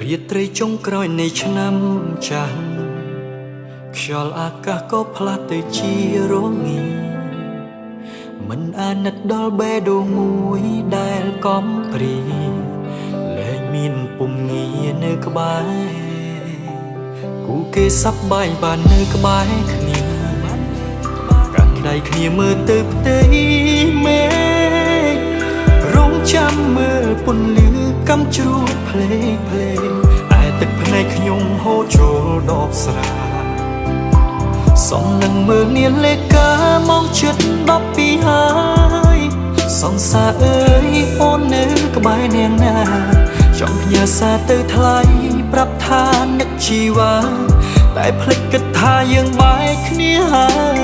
រាត្រីចុងក្រោយនៃឆ្នាំចាស់ខ្យល់អាកាសក៏ផ្លាស់ទៅជារងាមិនអាណិតដល់បេះដូងមួយដែលកំព្រាលែងមានពុំងារនៅក្បែរគូគេសប្បាយបាននៅក្បែរគ្នាកាន់ដៃគ្នាមើលទៅផ្ទៃមេឃរងចាំមើលពន្លឺកំជ្រួតភ្លេងឯទឹកភ្នែកខ្ញុំហូរចូលដបស្រាសំនឹងមើលនាឡិកាមកជិត12ហើយសង្សារអើយអូននៅក្បែរនាងណាចង់ផ្ញើសារទៅថ្លៃប្រាប់ថានឹកជីវ៉ាតែភ្លេចគិតថាយើងបែកគ្នាហើយ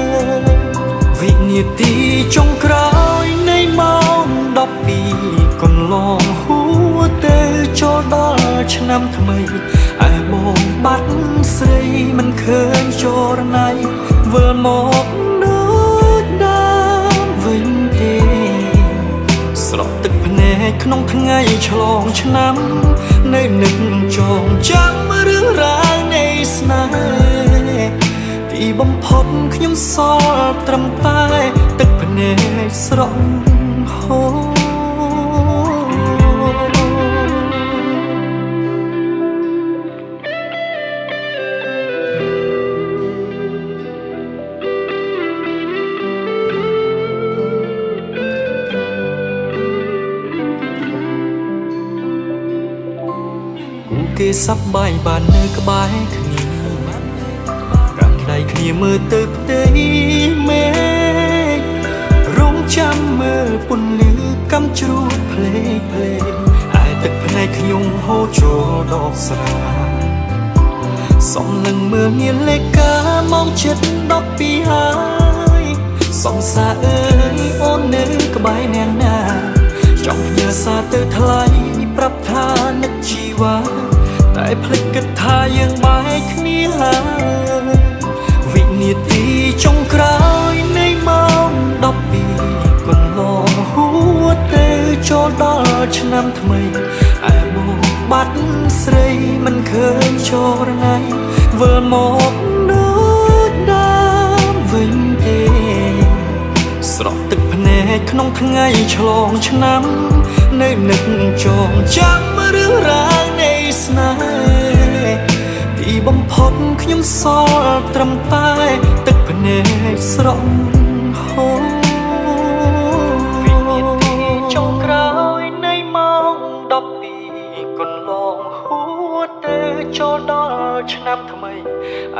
វិនាទីចុងក្រោយនៃម៉ោង12កន្លងហួរទៅចូលដល់ឆ្នាំថ្មីឯបងបាត់ស្រីមិនឃើញចរណៃវិលមកដូចដើមវិញទេស្រក់ទឹកភ្នែកក្នុងថ្ងៃឆ្លងឆ្នាំនៅនឹកចងចាំរឿងរ៉ាវនៃស្នេហ៍ទីបំផុតខ្ញុំសល់ត្រឹមតែទឹកភ្នែកស្រក់ហូរគេសប្បាយបាននៅក្បែរគ្នាកាន់ដៃគ្នាមើលទៅផ្ទៃមេឃរងចាំមើលពន្លឺកំជ្រួតភ្លេងឯទឹកភ្នែកខ្ញុំហូរចូលដបស្រាសំនឹងមើលនាឡិកាមកជិត12ហើយសង្សារអើយអូននៅក្បែរនាងណាចង់ផ្ញើសារទៅថ្លៃប្រាប់ថានឹកជីវ៉ាតែភ្លេចគិតថាយើងបែកគ្នាហើយវិនាទីចុងក្រោយនៃម៉ោង12កន្លងហួរទៅចូលដល់ឆ្នាំថ្មីឯមកបាត់ស្រីមិនឃើញចរណៃវិលមកដូចដើមវិញទេស្រក់ទឹកភ្នែកក្នុងថ្ងៃឆ្លងឆ្នាំនៅនឹកចងចាំរឿងរ៉ាវនៃស្នេហ៍ទីបំផុតខ្ញុំសល់ត្រឹមតែទឹកភ្នែកស្រក់ហូរវិនាទីចុងក្រោយនៃម៉ោង12កន្លងហួរទៅចូលដល់ឆ្នាំថ្មី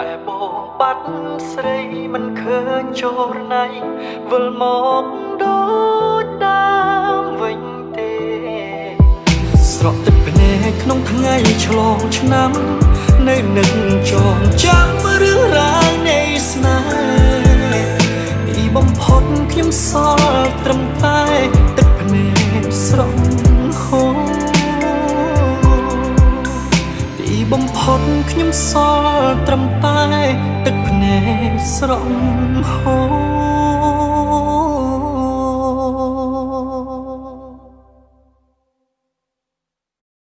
ឯបងបាត់ស្រីមិនឃើញចរណៃវិលមកដូចដើមវិញទេស្រក់ទឹកភ្នែកក្នុងថ្ងៃឆ្លងឆ្នាំនៅនឹកចងចាំរឿងរ៉ាវនៃស្នេហ៍ទីបំផុតខ្ញុំសល់ត្រឹមតែទឹកភ្នែកស្រក់ហូរទីបំផុតខ្ញុំសល់ត្រឹមតែទឹកភ្នែកស្រក់ហូរ